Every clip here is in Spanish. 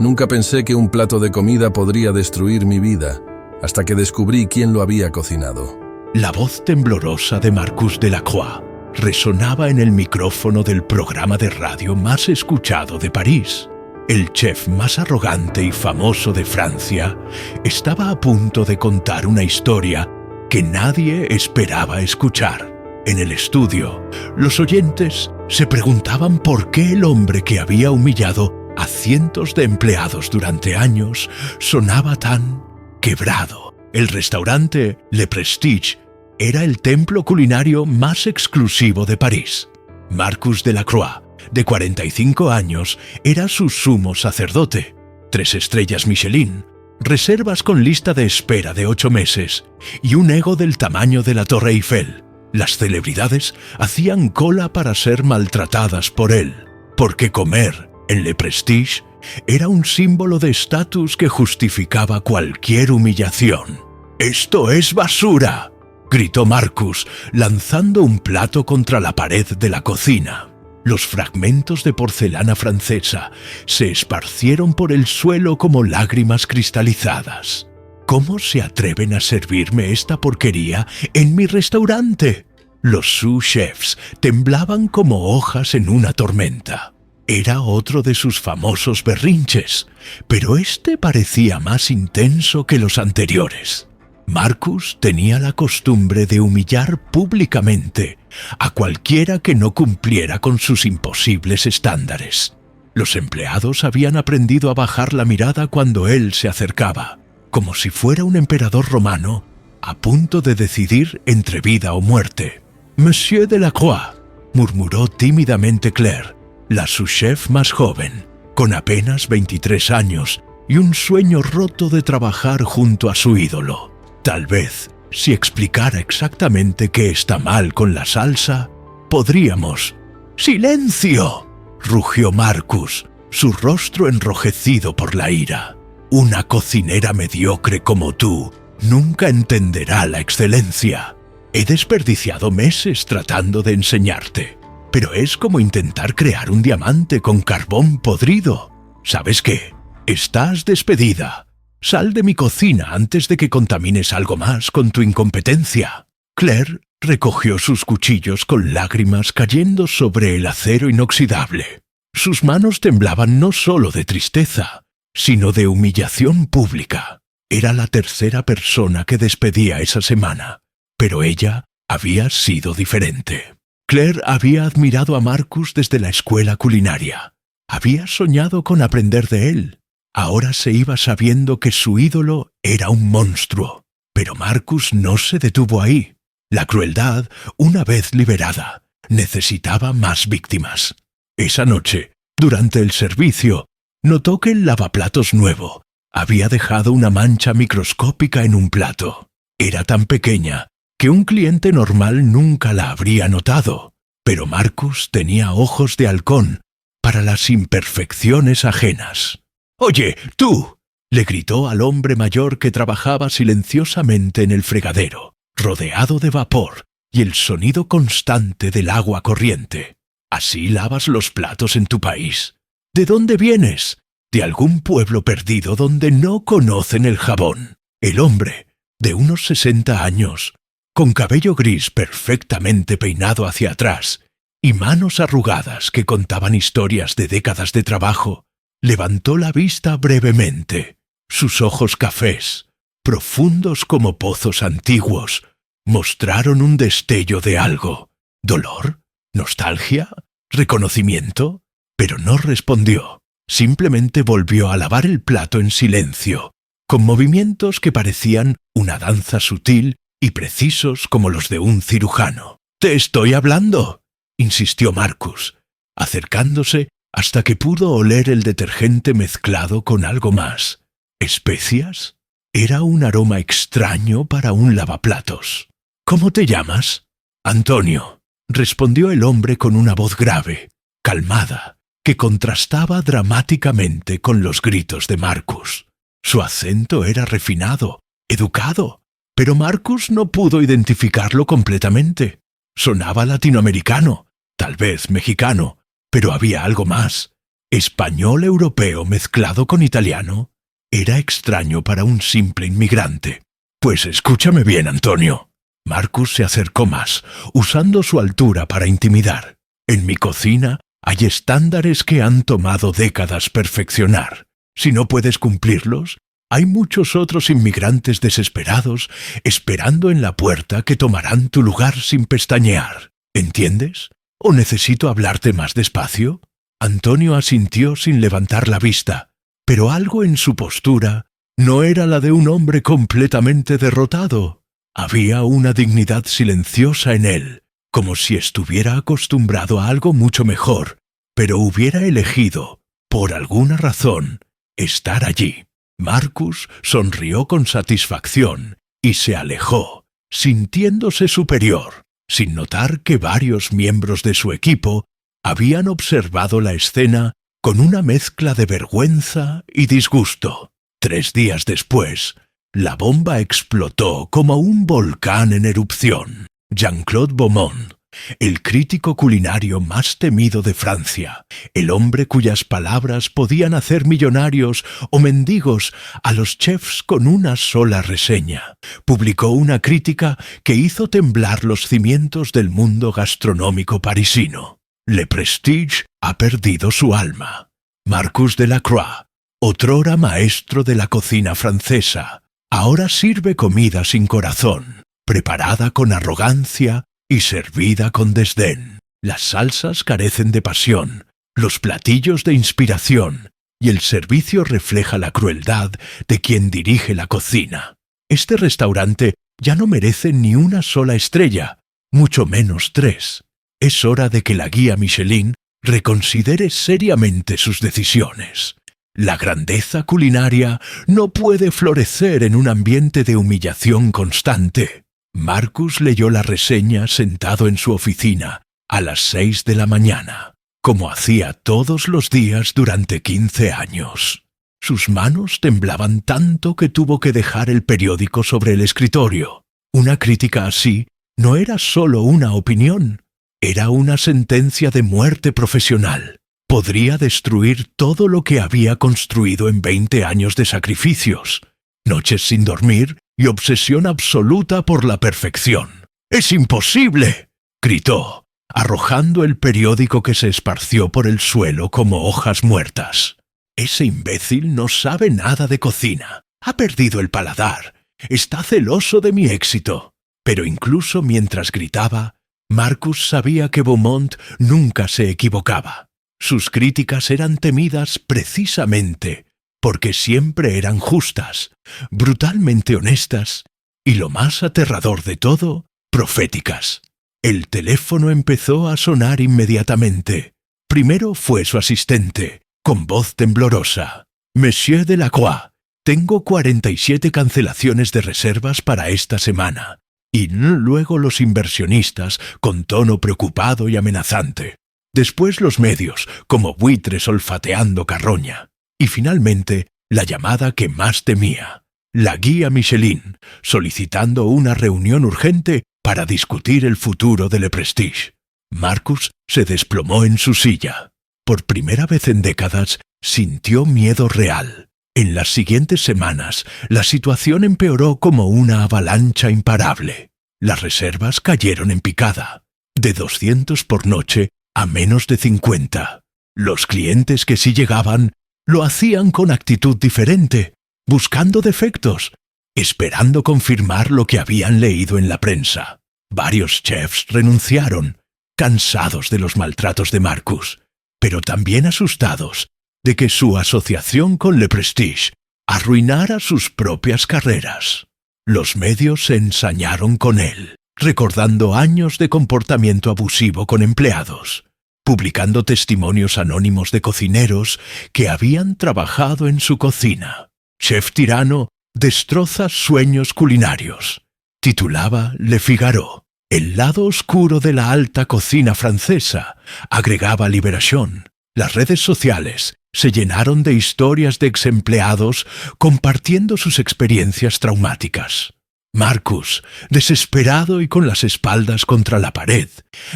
Nunca pensé que un plato de comida podría destruir mi vida, hasta que descubrí quién lo había cocinado. La voz temblorosa de Marcus Delacroix resonaba en el micrófono del programa de radio más escuchado de París. El chef más arrogante y famoso de Francia estaba a punto de contar una historia que nadie esperaba escuchar. En el estudio, los oyentes se preguntaban por qué el hombre que había humillado a cientos de empleados durante años sonaba tan quebrado. El restaurante Le Prestige era el templo culinario más exclusivo de París. Marcus Delacroix, de 45 años, era su sumo sacerdote. 3 estrellas Michelin, reservas con lista de espera de 8 meses y un ego del tamaño de la Torre Eiffel. Las celebridades hacían cola para ser maltratadas por él, porque comer en Le Prestige era un símbolo de estatus que justificaba cualquier humillación. «¡Esto es basura!», gritó Marcus, lanzando un plato contra la pared de la cocina. Los fragmentos de porcelana francesa se esparcieron por el suelo como lágrimas cristalizadas. ¿Cómo se atreven a servirme esta porquería en mi restaurante? Los sous-chefs temblaban como hojas en una tormenta. Era otro de sus famosos berrinches, pero este parecía más intenso que los anteriores. Marcus tenía la costumbre de humillar públicamente a cualquiera que no cumpliera con sus imposibles estándares. Los empleados habían aprendido a bajar la mirada cuando él se acercaba, como si fuera un emperador romano a punto de decidir entre vida o muerte. «Monsieur Delacroix», murmuró tímidamente Claire, la sous-chef más joven, con apenas 23 años y un sueño roto de trabajar junto a su ídolo. Tal vez, si explicara exactamente qué está mal con la salsa, podríamos... «¡Silencio!», rugió Marcus, su rostro enrojecido por la ira. «Una cocinera mediocre como tú nunca entenderá la excelencia. He desperdiciado meses tratando de enseñarte, pero es como intentar crear un diamante con carbón podrido. ¿Sabes qué? Estás despedida. Sal de mi cocina antes de que contamines algo más con tu incompetencia». Claire recogió sus cuchillos con lágrimas cayendo sobre el acero inoxidable. Sus manos temblaban no solo de tristeza, sino de humillación pública. Era la tercera persona que despedía esa semana, pero ella había sido diferente. Claire había admirado a Marcus desde la escuela culinaria. Había soñado con aprender de él. Ahora se iba sabiendo que su ídolo era un monstruo. Pero Marcus no se detuvo ahí. La crueldad, una vez liberada, necesitaba más víctimas. Esa noche, durante el servicio, notó que el lavaplatos nuevo había dejado una mancha microscópica en un plato. Era tan pequeña que un cliente normal nunca la habría notado, pero Marcus tenía ojos de halcón para las imperfecciones ajenas. «¡Oye, tú!», le gritó al hombre mayor que trabajaba silenciosamente en el fregadero, rodeado de vapor y el sonido constante del agua corriente. «¿Así lavas los platos en tu país? ¿De dónde vienes? ¿De algún pueblo perdido donde no conocen el jabón?» El hombre, de unos 60 años, con cabello gris perfectamente peinado hacia atrás y manos arrugadas que contaban historias de décadas de trabajo, levantó la vista brevemente. Sus ojos cafés, profundos como pozos antiguos, mostraron un destello de algo. ¿Dolor? ¿Nostalgia? ¿Reconocimiento? Pero no respondió. Simplemente volvió a lavar el plato en silencio, con movimientos que parecían una danza sutil y precisos como los de un cirujano. «¡Te estoy hablando!», insistió Marcus, acercándose hasta que pudo oler el detergente mezclado con algo más. ¿Especias? Era un aroma extraño para un lavaplatos. «¿Cómo te llamas?» «Antonio», respondió el hombre con una voz grave, calmada, que contrastaba dramáticamente con los gritos de Marcus. Su acento era refinado, educado, pero Marcus no pudo identificarlo completamente. Sonaba latinoamericano, tal vez mexicano, pero había algo más. Español europeo mezclado con italiano. Era extraño para un simple inmigrante. Pues escúchame bien, Antonio. Marcus se acercó más, usando su altura para intimidar. En mi cocina hay estándares que han tomado décadas perfeccionar. Si no puedes cumplirlos, hay muchos otros inmigrantes desesperados esperando en la puerta que tomarán tu lugar sin pestañear. ¿Entiendes? ¿O necesito hablarte más despacio? Antonio asintió sin levantar la vista, pero algo en su postura no era la de un hombre completamente derrotado. Había una dignidad silenciosa en él, como si estuviera acostumbrado a algo mucho mejor, pero hubiera elegido, por alguna razón, estar allí. Marcus sonrió con satisfacción y se alejó, sintiéndose superior, sin notar que varios miembros de su equipo habían observado la escena con una mezcla de vergüenza y disgusto. 3 días después, la bomba explotó como un volcán en erupción. Jean-Claude Beaumont, el crítico culinario más temido de Francia, el hombre cuyas palabras podían hacer millonarios o mendigos a los chefs con una sola reseña, publicó una crítica que hizo temblar los cimientos del mundo gastronómico parisino. Le Prestige ha perdido su alma. Marcus Delacroix, otrora maestro de la cocina francesa, ahora sirve comida sin corazón, preparada con arrogancia y servida con desdén. Las salsas carecen de pasión, los platillos de inspiración, y el servicio refleja la crueldad de quien dirige la cocina. Este restaurante ya no merece ni una sola estrella, mucho menos 3. Es hora de que la guía Michelin reconsidere seriamente sus decisiones. La grandeza culinaria no puede florecer en un ambiente de humillación constante. Marcus leyó la reseña sentado en su oficina a las 6 de la mañana, como hacía todos los días durante 15 años. Sus manos temblaban tanto que tuvo que dejar el periódico sobre el escritorio. Una crítica así no era solo una opinión, era una sentencia de muerte profesional. Podría destruir todo lo que había construido en 20 años de sacrificios, noches sin dormir y obsesión absoluta por la perfección. ¡Es imposible!, gritó, arrojando el periódico que se esparció por el suelo como hojas muertas. Ese imbécil no sabe nada de cocina. Ha perdido el paladar. Está celoso de mi éxito. Pero incluso mientras gritaba, Marcus sabía que Beaumont nunca se equivocaba. Sus críticas eran temidas precisamente porque siempre eran justas, brutalmente honestas y, lo más aterrador de todo, proféticas. El teléfono empezó a sonar inmediatamente. Primero fue su asistente, con voz temblorosa. «Monsieur Delacroix, tengo 47 cancelaciones de reservas para esta semana». Y luego los inversionistas, con tono preocupado y amenazante. Después los medios, como buitres olfateando carroña. Y finalmente, la llamada que más temía. La guía Michelin, solicitando una reunión urgente para discutir el futuro de Le Prestige. Marcus se desplomó en su silla. Por primera vez en décadas, sintió miedo real. En las siguientes semanas, la situación empeoró como una avalancha imparable. Las reservas cayeron en picada, de 200 por noche a menos de 50. Los clientes que sí llegaban lo hacían con actitud diferente, buscando defectos, esperando confirmar lo que habían leído en la prensa. Varios chefs renunciaron, cansados de los maltratos de Marcus, pero también asustados de que su asociación con Le Prestige arruinara sus propias carreras. Los medios se ensañaron con él, recordando años de comportamiento abusivo con empleados, publicando testimonios anónimos de cocineros que habían trabajado en su cocina. Chef tirano destroza sueños culinarios, titulaba Le Figaro. El lado oscuro de la alta cocina francesa, agregaba Libération. Las redes sociales se llenaron de historias de exempleados compartiendo sus experiencias traumáticas. Marcus, desesperado y con las espaldas contra la pared,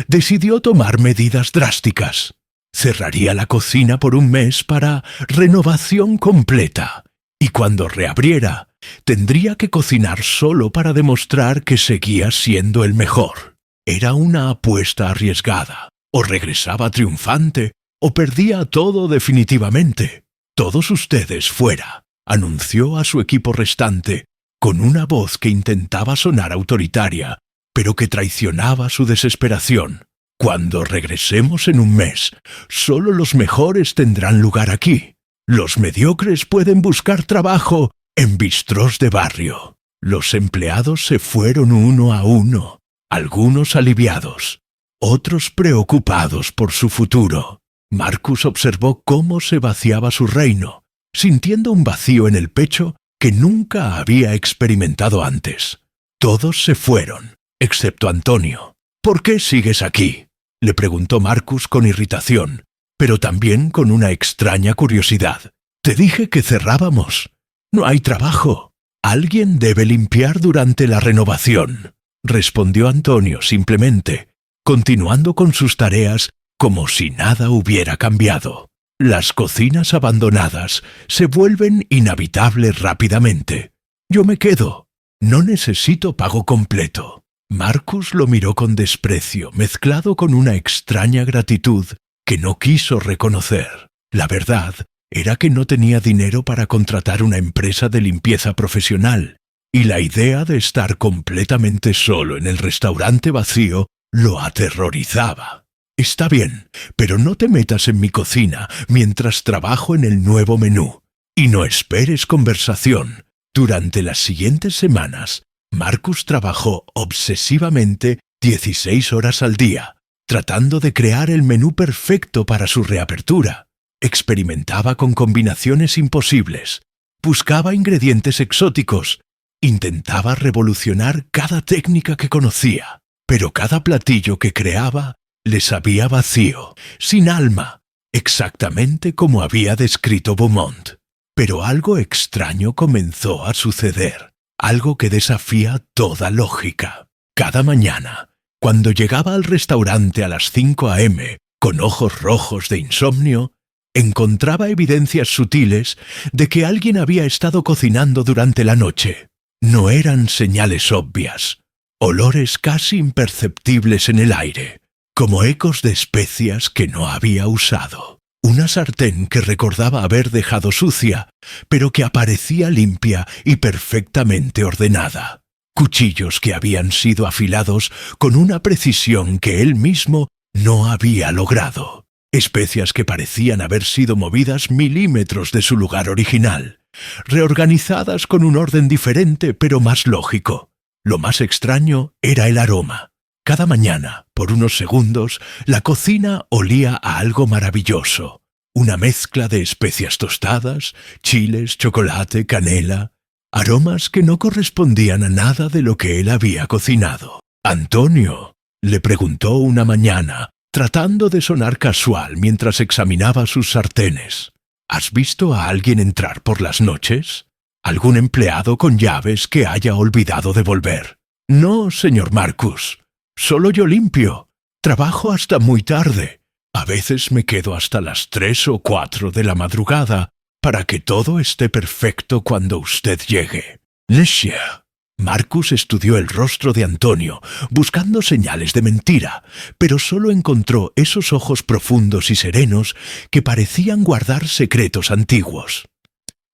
decidió tomar medidas drásticas. Cerraría la cocina por un mes para renovación completa. Y cuando reabriera, tendría que cocinar solo para demostrar que seguía siendo el mejor. Era una apuesta arriesgada. O regresaba triunfante, o perdía todo definitivamente. Todos ustedes fuera, anunció a su equipo restante, con una voz que intentaba sonar autoritaria, pero que traicionaba su desesperación. Cuando regresemos en un mes, solo los mejores tendrán lugar aquí. Los mediocres pueden buscar trabajo en bistrós de barrio. Los empleados se fueron uno a uno, algunos aliviados, otros preocupados por su futuro. Marcus observó cómo se vaciaba su reino, sintiendo un vacío en el pecho que nunca había experimentado antes. Todos se fueron, excepto Antonio. «¿Por qué sigues aquí?», le preguntó Marcus con irritación, pero también con una extraña curiosidad. «Te dije que cerrábamos. No hay trabajo. Alguien debe limpiar durante la renovación», respondió Antonio simplemente, continuando con sus tareas como si nada hubiera cambiado. Las cocinas abandonadas se vuelven inhabitables rápidamente. «Yo me quedo. No necesito pago completo». Marcus lo miró con desprecio, mezclado con una extraña gratitud que no quiso reconocer. La verdad era que no tenía dinero para contratar una empresa de limpieza profesional, y la idea de estar completamente solo en el restaurante vacío lo aterrorizaba. «Está bien, pero no te metas en mi cocina mientras trabajo en el nuevo menú. Y no esperes conversación». Durante las siguientes semanas, Marcus trabajó obsesivamente 16 horas al día, tratando de crear el menú perfecto para su reapertura. Experimentaba con combinaciones imposibles, buscaba ingredientes exóticos, intentaba revolucionar cada técnica que conocía, pero cada platillo que creaba le sabía vacío, sin alma, exactamente como había descrito Beaumont. Pero algo extraño comenzó a suceder, algo que desafía toda lógica. Cada mañana, cuando llegaba al restaurante a las 5 a.m., con ojos rojos de insomnio, encontraba evidencias sutiles de que alguien había estado cocinando durante la noche. No eran señales obvias, olores casi imperceptibles en el aire, como ecos de especias que no había usado. Una sartén que recordaba haber dejado sucia, pero que aparecía limpia y perfectamente ordenada. Cuchillos que habían sido afilados con una precisión que él mismo no había logrado. Especias que parecían haber sido movidas milímetros de su lugar original, reorganizadas con un orden diferente pero más lógico. Lo más extraño era el aroma. Cada mañana, por unos segundos, la cocina olía a algo maravilloso. Una mezcla de especias tostadas, chiles, chocolate, canela, aromas que no correspondían a nada de lo que él había cocinado. «Antonio», le preguntó una mañana, tratando de sonar casual mientras examinaba sus sartenes, «¿has visto a alguien entrar por las noches? ¿Algún empleado con llaves que haya olvidado devolver?» «No, señor Marcus. Solo yo limpio. Trabajo hasta muy tarde. A veces me quedo hasta las 3 o 4 de la madrugada para que todo esté perfecto cuando usted llegue». «Monsieur». Marcus estudió el rostro de Antonio, buscando señales de mentira, pero solo encontró esos ojos profundos y serenos que parecían guardar secretos antiguos.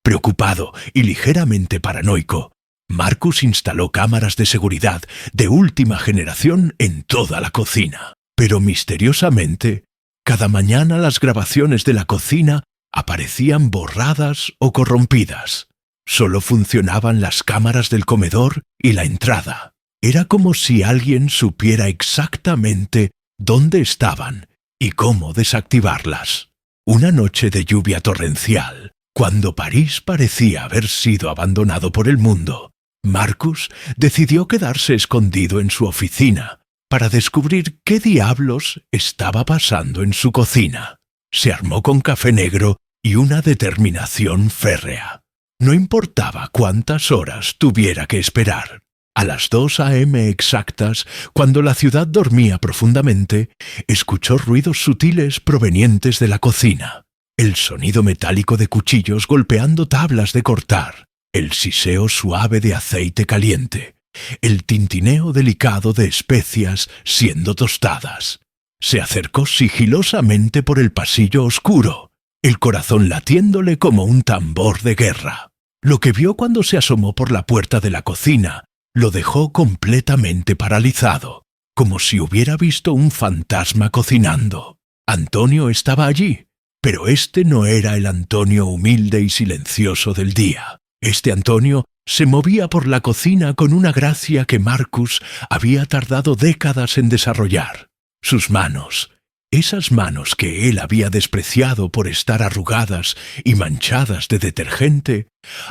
Preocupado y ligeramente paranoico, Marcus instaló cámaras de seguridad de última generación en toda la cocina. Pero misteriosamente, cada mañana las grabaciones de la cocina aparecían borradas o corrompidas. Solo funcionaban las cámaras del comedor y la entrada. Era como si alguien supiera exactamente dónde estaban y cómo desactivarlas. Una noche de lluvia torrencial, cuando París parecía haber sido abandonado por el mundo, Marcus decidió quedarse escondido en su oficina para descubrir qué diablos estaba pasando en su cocina. Se armó con café negro y una determinación férrea. No importaba cuántas horas tuviera que esperar. A las 2 a.m. exactas, cuando la ciudad dormía profundamente, escuchó ruidos sutiles provenientes de la cocina. El sonido metálico de cuchillos golpeando tablas de cortar, el siseo suave de aceite caliente, el tintineo delicado de especias siendo tostadas. Se acercó sigilosamente por el pasillo oscuro, el corazón latiéndole como un tambor de guerra. Lo que vio cuando se asomó por la puerta de la cocina lo dejó completamente paralizado, como si hubiera visto un fantasma cocinando. Antonio estaba allí, pero este no era el Antonio humilde y silencioso del día. Este Antonio se movía por la cocina con una gracia que Marcus había tardado décadas en desarrollar. Sus manos, esas manos que él había despreciado por estar arrugadas y manchadas de detergente,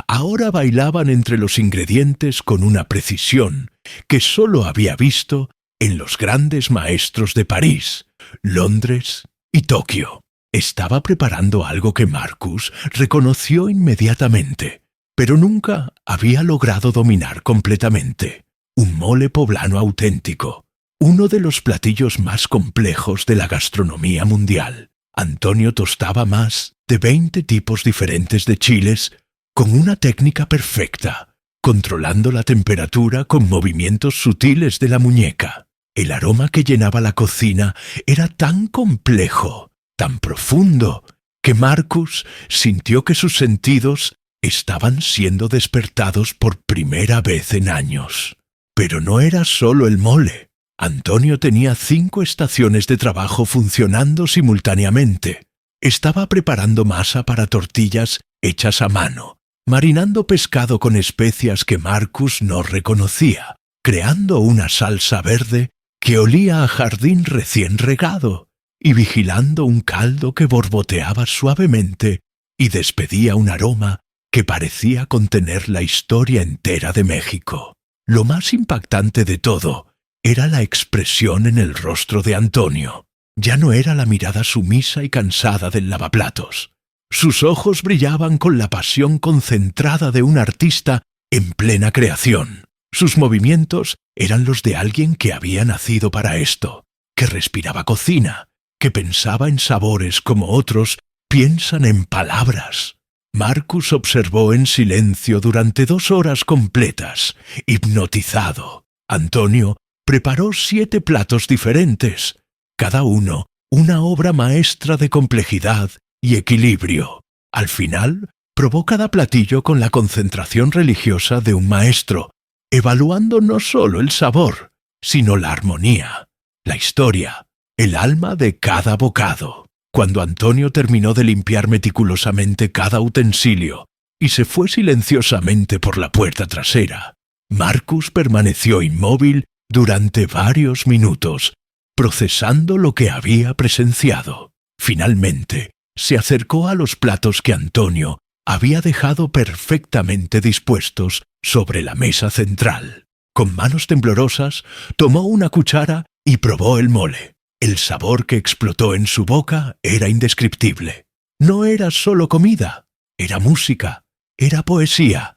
ahora bailaban entre los ingredientes con una precisión que sólo había visto en los grandes maestros de París, Londres y Tokio. Estaba preparando algo que Marcus reconoció inmediatamente, pero nunca había logrado dominar completamente. Un mole poblano auténtico, uno de los platillos más complejos de la gastronomía mundial. Antonio tostaba más de 20 tipos diferentes de chiles con una técnica perfecta, controlando la temperatura con movimientos sutiles de la muñeca. El aroma que llenaba la cocina era tan complejo, tan profundo, que Marcus sintió que sus sentidos estaban siendo despertados por primera vez en años. Pero no era solo el mole. Antonio tenía 5 estaciones de trabajo funcionando simultáneamente. Estaba preparando masa para tortillas hechas a mano, marinando pescado con especias que Marcus no reconocía, creando una salsa verde que olía a jardín recién regado, y vigilando un caldo que borboteaba suavemente y despedía un aroma que parecía contener la historia entera de México. Lo más impactante de todo era la expresión en el rostro de Antonio. Ya no era la mirada sumisa y cansada del lavaplatos. Sus ojos brillaban con la pasión concentrada de un artista en plena creación. Sus movimientos eran los de alguien que había nacido para esto, que respiraba cocina, que pensaba en sabores como otros piensan en palabras. Marcus observó en silencio durante 2 horas completas, hipnotizado. Antonio preparó 7 platos diferentes, cada uno una obra maestra de complejidad y equilibrio. Al final, probó cada platillo con la concentración religiosa de un maestro, evaluando no solo el sabor, sino la armonía, la historia, el alma de cada bocado. Cuando Antonio terminó de limpiar meticulosamente cada utensilio y se fue silenciosamente por la puerta trasera, Marcus permaneció inmóvil durante varios minutos, procesando lo que había presenciado. Finalmente, se acercó a los platos que Antonio había dejado perfectamente dispuestos sobre la mesa central. Con manos temblorosas, tomó una cuchara y probó el mole. El sabor que explotó en su boca era indescriptible. No era solo comida, era música, era poesía.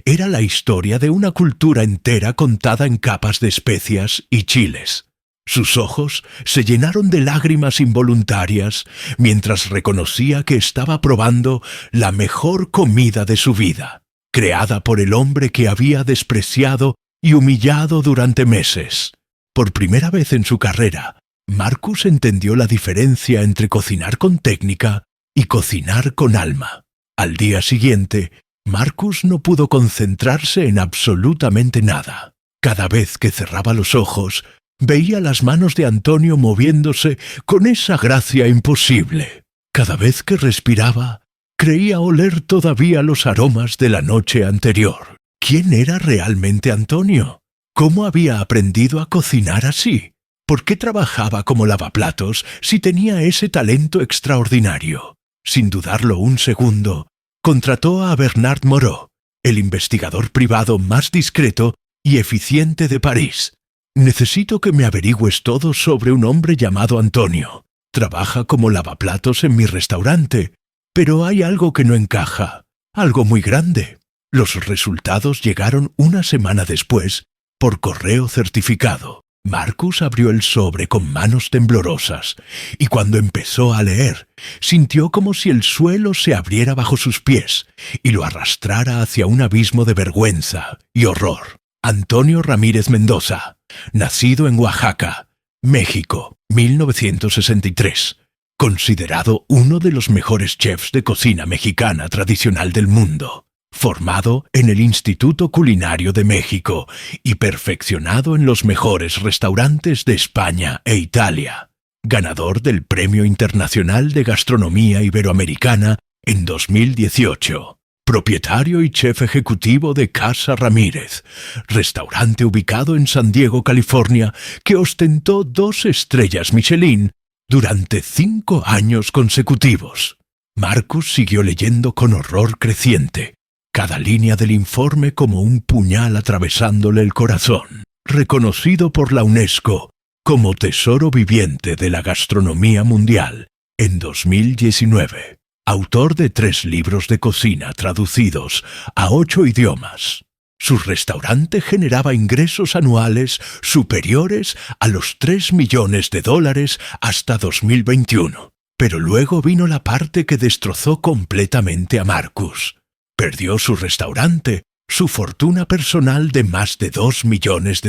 Era la historia de una cultura entera contada en capas de especias y chiles. Sus ojos se llenaron de lágrimas involuntarias mientras reconocía que estaba probando la mejor comida de su vida, creada por el hombre que había despreciado y humillado durante meses. Por primera vez en su carrera, Marcus entendió la diferencia entre cocinar con técnica y cocinar con alma. Al día siguiente, Marcus no pudo concentrarse en absolutamente nada. Cada vez que cerraba los ojos, veía las manos de Antonio moviéndose con esa gracia imposible. Cada vez que respiraba, creía oler todavía los aromas de la noche anterior. ¿Quién era realmente Antonio? ¿Cómo había aprendido a cocinar así? ¿Por qué trabajaba como lavaplatos si tenía ese talento extraordinario? Sin dudarlo un segundo, contrató a Bernard Moreau, el investigador privado más discreto y eficiente de París. Necesito que me averigües todo sobre un hombre llamado Antonio. Trabaja como lavaplatos en mi restaurante, pero hay algo que no encaja, algo muy grande. Los resultados llegaron una semana después por correo certificado. Marcus abrió el sobre con manos temblorosas y cuando empezó a leer, sintió como si el suelo se abriera bajo sus pies y lo arrastrara hacia un abismo de vergüenza y horror. Antonio Ramírez Mendoza, nacido en Oaxaca, México, 1963, considerado uno de los mejores chefs de cocina mexicana tradicional del mundo. Formado en el Instituto Culinario de México y perfeccionado en los mejores restaurantes de España e Italia. Ganador del Premio Internacional de Gastronomía Iberoamericana en 2018. Propietario y chef ejecutivo de Casa Ramírez, restaurante ubicado en San Diego, California, que ostentó 2 estrellas Michelin durante 5 años consecutivos. Marcus siguió leyendo con horror creciente cada línea del informe como un puñal atravesándole el corazón. Reconocido por la UNESCO como Tesoro Viviente de la Gastronomía Mundial en 2019. Autor de 3 libros de cocina traducidos a 8 idiomas. Su restaurante generaba ingresos anuales superiores a los $3 millones hasta 2021. Pero luego vino la parte que destrozó completamente a Marcus. Perdió su restaurante, su fortuna personal de más de $2 millones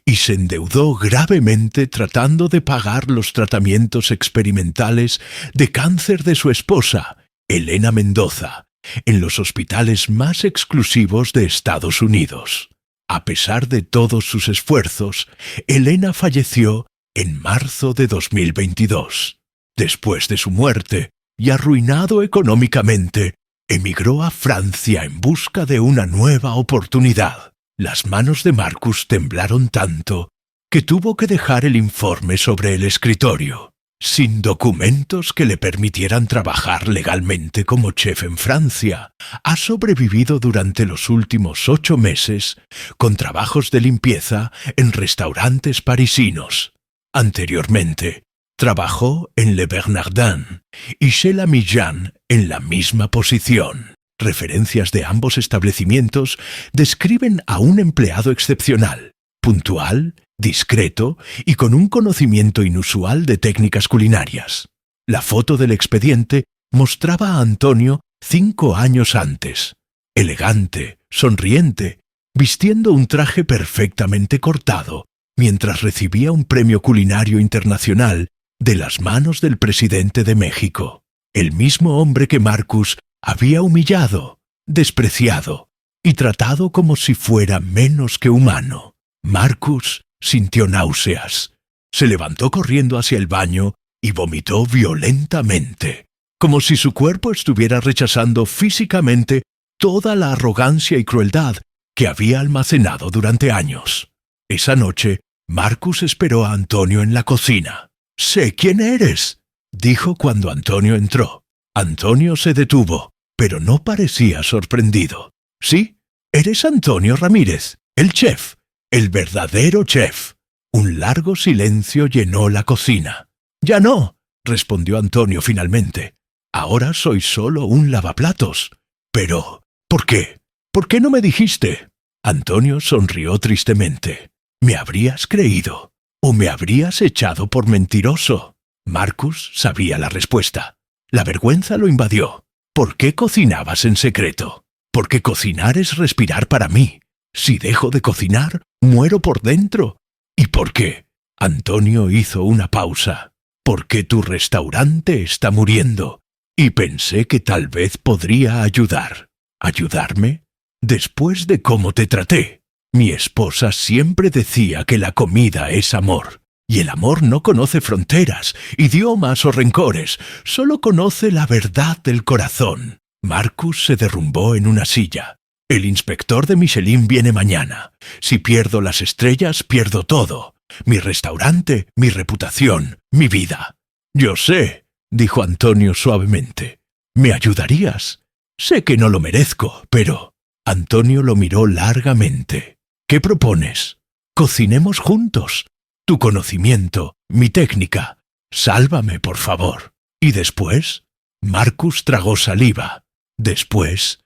y se endeudó gravemente tratando de pagar los tratamientos experimentales de cáncer de su esposa, Elena Mendoza, en los hospitales más exclusivos de Estados Unidos. A pesar de todos sus esfuerzos, Elena falleció en marzo de 2022. Después de su muerte, y arruinado económicamente, emigró a Francia en busca de una nueva oportunidad. Las manos de Marcus temblaron tanto que tuvo que dejar el informe sobre el escritorio, sin documentos que le permitieran trabajar legalmente como chef en Francia. Ha sobrevivido durante los últimos 8 meses con trabajos de limpieza en restaurantes parisinos. Anteriormente, trabajó en Le Bernardin y chez la Millán en la misma posición. Referencias de ambos establecimientos describen a un empleado excepcional, puntual, discreto y con un conocimiento inusual de técnicas culinarias. La foto del expediente mostraba a Antonio 5 años antes, elegante, sonriente, vistiendo un traje perfectamente cortado, mientras recibía un premio culinario internacional de las manos del presidente de México, el mismo hombre que Marcus había humillado, despreciado y tratado como si fuera menos que humano. Marcus sintió náuseas, se levantó corriendo hacia el baño y vomitó violentamente, como si su cuerpo estuviera rechazando físicamente toda la arrogancia y crueldad que había almacenado durante años. Esa noche, Marcus esperó a Antonio en la cocina. «Sé quién eres», dijo cuando Antonio entró. Antonio se detuvo, pero no parecía sorprendido. «Sí, eres Antonio Ramírez, el chef, el verdadero chef». Un largo silencio llenó la cocina. «Ya no», respondió Antonio finalmente. «Ahora soy solo un lavaplatos». «Pero, ¿por qué? ¿Por qué no me dijiste?» Antonio sonrió tristemente. «Me habrías creído. ¿O me habrías echado por mentiroso?» Marcus sabía la respuesta. La vergüenza lo invadió. ¿Por qué cocinabas en secreto? Porque cocinar es respirar para mí. Si dejo de cocinar, muero por dentro. ¿Y por qué? Antonio hizo una pausa. Porque tu restaurante está muriendo. Y pensé que tal vez podría ayudar. ¿Ayudarme? Después de cómo te traté. Mi esposa siempre decía que la comida es amor, y el amor no conoce fronteras, idiomas o rencores, solo conoce la verdad del corazón. Marcus se derrumbó en una silla. El inspector de Michelin viene mañana. Si pierdo las estrellas, pierdo todo. Mi restaurante, mi reputación, mi vida. Yo sé, dijo Antonio suavemente. ¿Me ayudarías? Sé que no lo merezco, pero... Antonio lo miró largamente. ¿Qué propones? Cocinemos juntos. Tu conocimiento, mi técnica. Sálvame, por favor. ¿Y después? Marcus tragó saliva. Después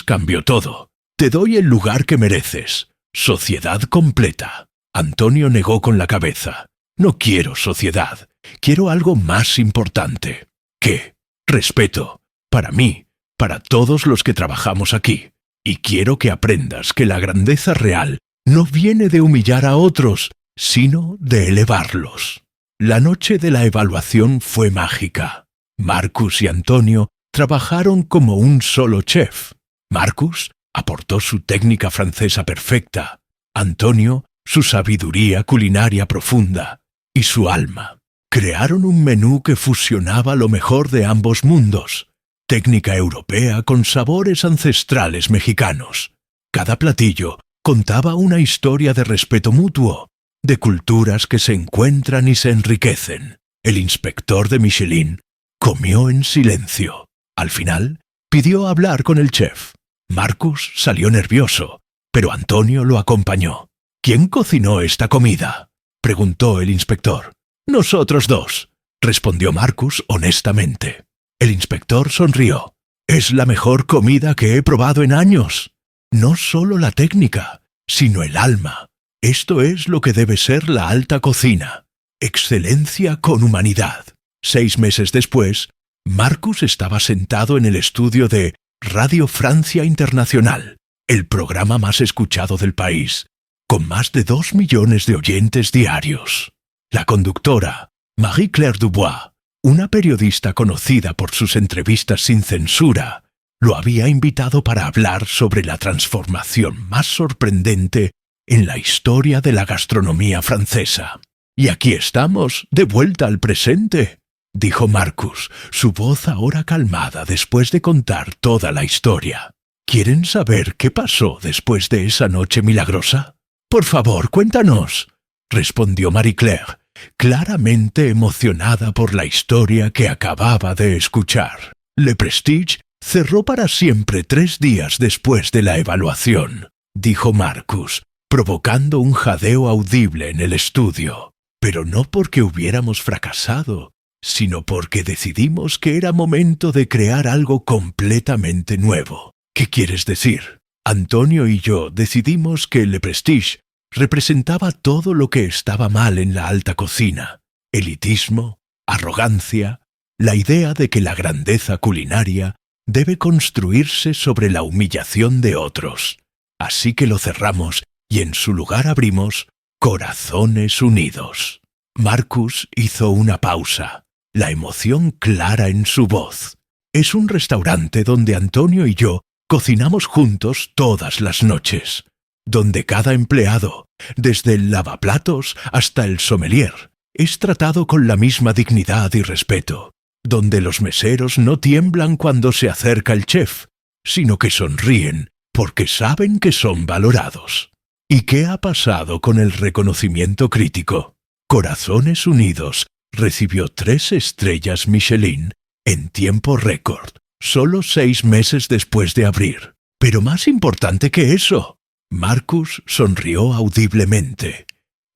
cambió todo. Te doy el lugar que mereces. Sociedad completa. Antonio negó con la cabeza. No quiero sociedad. Quiero algo más importante. ¿Qué? Respeto. Para mí, para todos los que trabajamos aquí. Y quiero que aprendas que la grandeza real no viene de humillar a otros, sino de elevarlos. La noche de la evaluación fue mágica. Marcus y Antonio trabajaron como un solo chef. Marcus aportó su técnica francesa perfecta, Antonio su sabiduría culinaria profunda y su alma. Crearon un menú que fusionaba lo mejor de ambos mundos, técnica europea con sabores ancestrales mexicanos. Cada platillo contaba una historia de respeto mutuo, de culturas que se encuentran y se enriquecen. El inspector de Michelin comió en silencio. Al final, pidió hablar con el chef. Marcus salió nervioso, pero Antonio lo acompañó. ¿Quién cocinó esta comida?, preguntó el inspector. Nosotros dos, respondió Marcus honestamente. El inspector sonrió. Es la mejor comida que he probado en años. No solo la técnica, sino el alma. Esto es lo que debe ser la alta cocina. Excelencia con humanidad. 6 meses después, Marcus estaba sentado en el estudio de Radio Francia Internacional, el programa más escuchado del país, con más de 2 millones de oyentes diarios. La conductora, Marie-Claire Dubois, una periodista conocida por sus entrevistas sin censura, lo había invitado para hablar sobre la transformación más sorprendente en la historia de la gastronomía francesa. Y aquí estamos, de vuelta al presente, dijo Marcus, su voz ahora calmada después de contar toda la historia. ¿Quieren saber qué pasó después de esa noche milagrosa? Por favor, cuéntanos, respondió Marie-Claire, claramente emocionada por la historia que acababa de escuchar. Le Prestige cerró para siempre 3 días después de la evaluación, dijo Marcus, provocando un jadeo audible en el estudio. Pero no porque hubiéramos fracasado, sino porque decidimos que era momento de crear algo completamente nuevo. ¿Qué quieres decir? Antonio y yo decidimos que Le Prestige representaba todo lo que estaba mal en la alta cocina: elitismo, arrogancia, la idea de que la grandeza culinaria debe construirse sobre la humillación de otros. Así que lo cerramos y en su lugar abrimos Corazones Unidos. Marcus hizo una pausa, la emoción clara en su voz. Es un restaurante donde Antonio y yo cocinamos juntos todas las noches, donde cada empleado, desde el lavaplatos hasta el sommelier, es tratado con la misma dignidad y respeto, donde los meseros no tiemblan cuando se acerca el chef, sino que sonríen porque saben que son valorados. ¿Y qué ha pasado con el reconocimiento crítico? Corazones Unidos recibió 3 estrellas Michelin en tiempo récord, solo 6 meses después de abrir. Pero más importante que eso, Marcus sonrió audiblemente.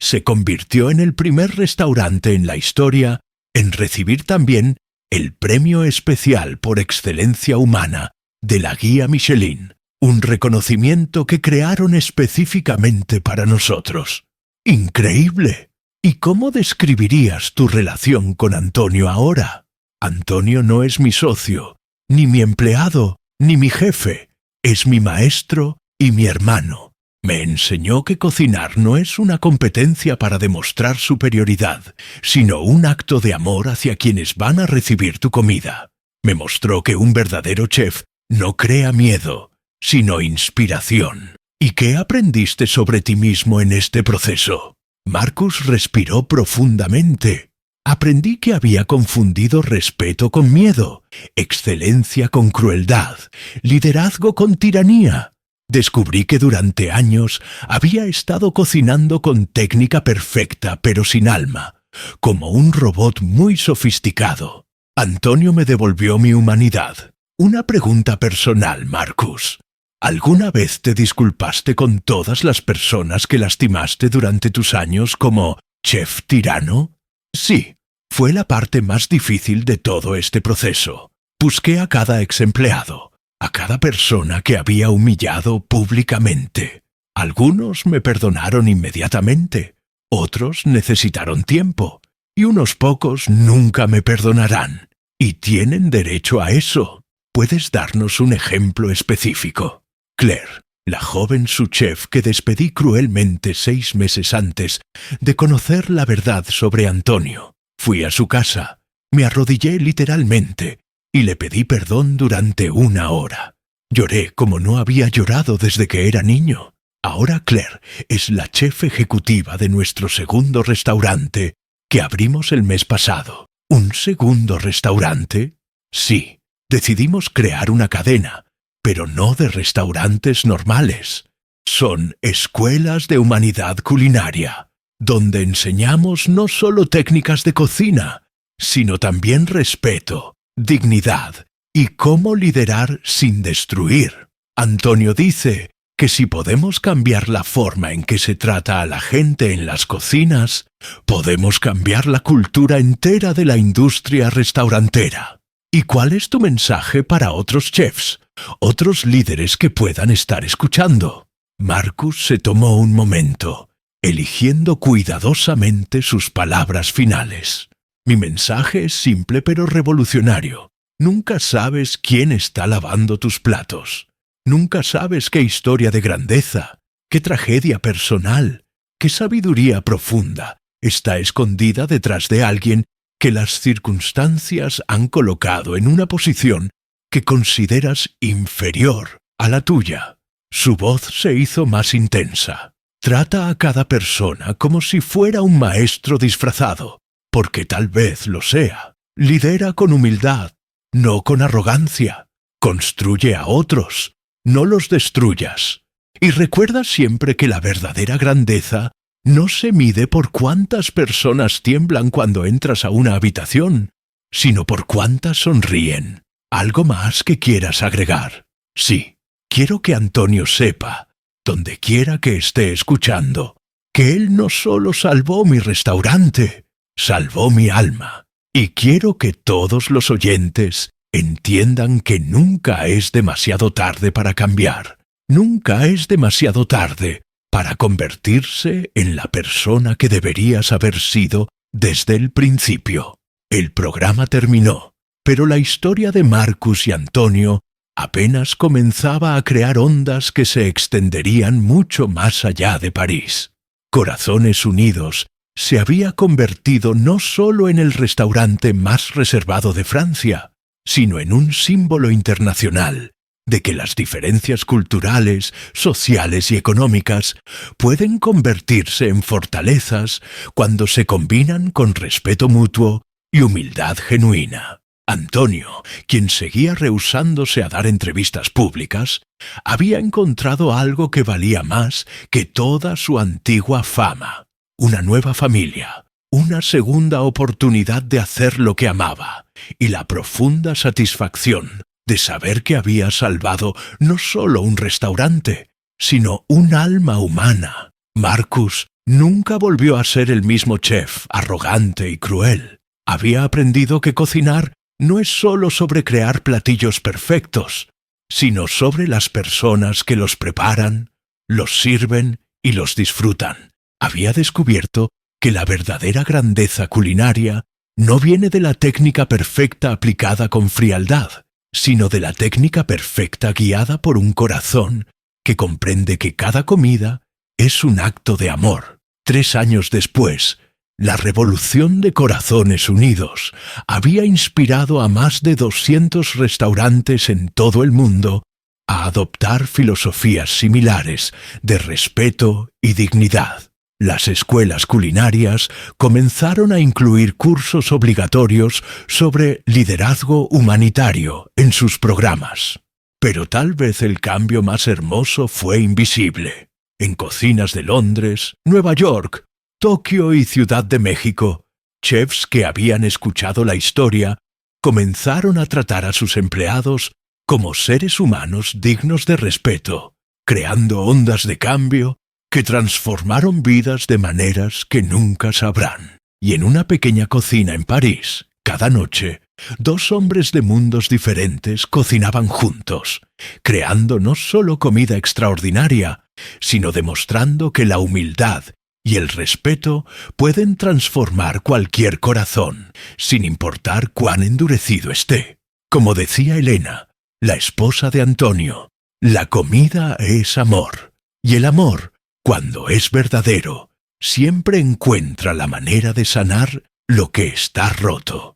Se convirtió en el primer restaurante en la historia en recibir también el premio especial por excelencia humana de la guía Michelin, un reconocimiento que crearon específicamente para nosotros. ¡Increíble! ¿Y cómo describirías tu relación con Antonio ahora? Antonio no es mi socio, ni mi empleado, ni mi jefe. Es mi maestro y mi hermano. Me enseñó que cocinar no es una competencia para demostrar superioridad, sino un acto de amor hacia quienes van a recibir tu comida. Me mostró que un verdadero chef no crea miedo, sino inspiración. ¿Y qué aprendiste sobre ti mismo en este proceso? Marcus respiró profundamente. Aprendí que había confundido respeto con miedo, excelencia con crueldad, liderazgo con tiranía. Descubrí que durante años había estado cocinando con técnica perfecta pero sin alma, como un robot muy sofisticado. Antonio me devolvió mi humanidad. Una pregunta personal, Marcus. ¿Alguna vez te disculpaste con todas las personas que lastimaste durante tus años como chef tirano? Sí, fue la parte más difícil de todo este proceso. Busqué a cada ex empleado, a cada persona que había humillado públicamente. Algunos me perdonaron inmediatamente, otros necesitaron tiempo, y unos pocos nunca me perdonarán. Y tienen derecho a eso. ¿Puedes darnos un ejemplo específico? Claire, la joven sous-chef que despedí cruelmente 6 meses antes de conocer la verdad sobre Antonio. Fui a su casa, me arrodillé literalmente y le pedí perdón durante 1 hora. Lloré como no había llorado desde que era niño. Ahora Claire es la chef ejecutiva de nuestro segundo restaurante que abrimos el mes pasado. ¿Un segundo restaurante? Sí, decidimos crear una cadena, pero no de restaurantes normales. Son escuelas de humanidad culinaria, donde enseñamos no solo técnicas de cocina, sino también respeto, dignidad y cómo liderar sin destruir. Antonio dice que si podemos cambiar la forma en que se trata a la gente en las cocinas, podemos cambiar la cultura entera de la industria restaurantera. ¿Y cuál es tu mensaje para otros chefs, otros líderes que puedan estar escuchando? Marcus se tomó un momento, eligiendo cuidadosamente sus palabras finales. Mi mensaje es simple pero revolucionario. Nunca sabes quién está lavando tus platos. Nunca sabes qué historia de grandeza, qué tragedia personal, qué sabiduría profunda está escondida detrás de alguien que las circunstancias han colocado en una posición que consideras inferior a la tuya. Su voz se hizo más intensa. Trata a cada persona como si fuera un maestro disfrazado, porque tal vez lo sea. Lidera con humildad, no con arrogancia. Construye a otros, no los destruyas. Y recuerda siempre que la verdadera grandeza no se mide por cuántas personas tiemblan cuando entras a una habitación, sino por cuántas sonríen. ¿Algo más que quieras agregar? Sí, quiero que Antonio sepa, donde quiera que esté escuchando, que él no solo salvó mi restaurante, salvó mi alma. Y quiero que todos los oyentes entiendan que nunca es demasiado tarde para cambiar. Nunca es demasiado tarde para convertirse en la persona que deberías haber sido desde el principio. El programa terminó, pero la historia de Marcus y Antonio apenas comenzaba a crear ondas que se extenderían mucho más allá de París. Corazones Unidos se había convertido no solo en el restaurante más reservado de Francia, sino en un símbolo internacional de que las diferencias culturales, sociales y económicas pueden convertirse en fortalezas cuando se combinan con respeto mutuo y humildad genuina. Antonio, quien seguía rehusándose a dar entrevistas públicas, había encontrado algo que valía más que toda su antigua fama: una nueva familia, una segunda oportunidad de hacer lo que amaba, y la profunda satisfacción de saber que había salvado no solo un restaurante, sino un alma humana. Marcus nunca volvió a ser el mismo chef, arrogante y cruel. Había aprendido que cocinar no es solo sobre crear platillos perfectos, sino sobre las personas que los preparan, los sirven y los disfrutan. Había descubierto que la verdadera grandeza culinaria no viene de la técnica perfecta aplicada con frialdad, sino de la técnica perfecta guiada por un corazón que comprende que cada comida es un acto de amor. 3 años después, la revolución de Corazones Unidos había inspirado a más de 200 restaurantes en todo el mundo a adoptar filosofías similares de respeto y dignidad. Las escuelas culinarias comenzaron a incluir cursos obligatorios sobre liderazgo humanitario en sus programas. Pero tal vez el cambio más hermoso fue invisible. En cocinas de Londres, Nueva York, Tokio y Ciudad de México, chefs que habían escuchado la historia comenzaron a tratar a sus empleados como seres humanos dignos de respeto, creando ondas de cambio que transformaron vidas de maneras que nunca sabrán. Y en una pequeña cocina en París, cada noche, Dos hombres de mundos diferentes cocinaban juntos, creando no solo comida extraordinaria, sino demostrando que la humildad y el respeto pueden transformar cualquier corazón, sin importar cuán endurecido esté. Como decía Elena, la esposa de Antonio, la comida es amor, y el amor, cuando es verdadero, siempre encuentra la manera de sanar lo que está roto.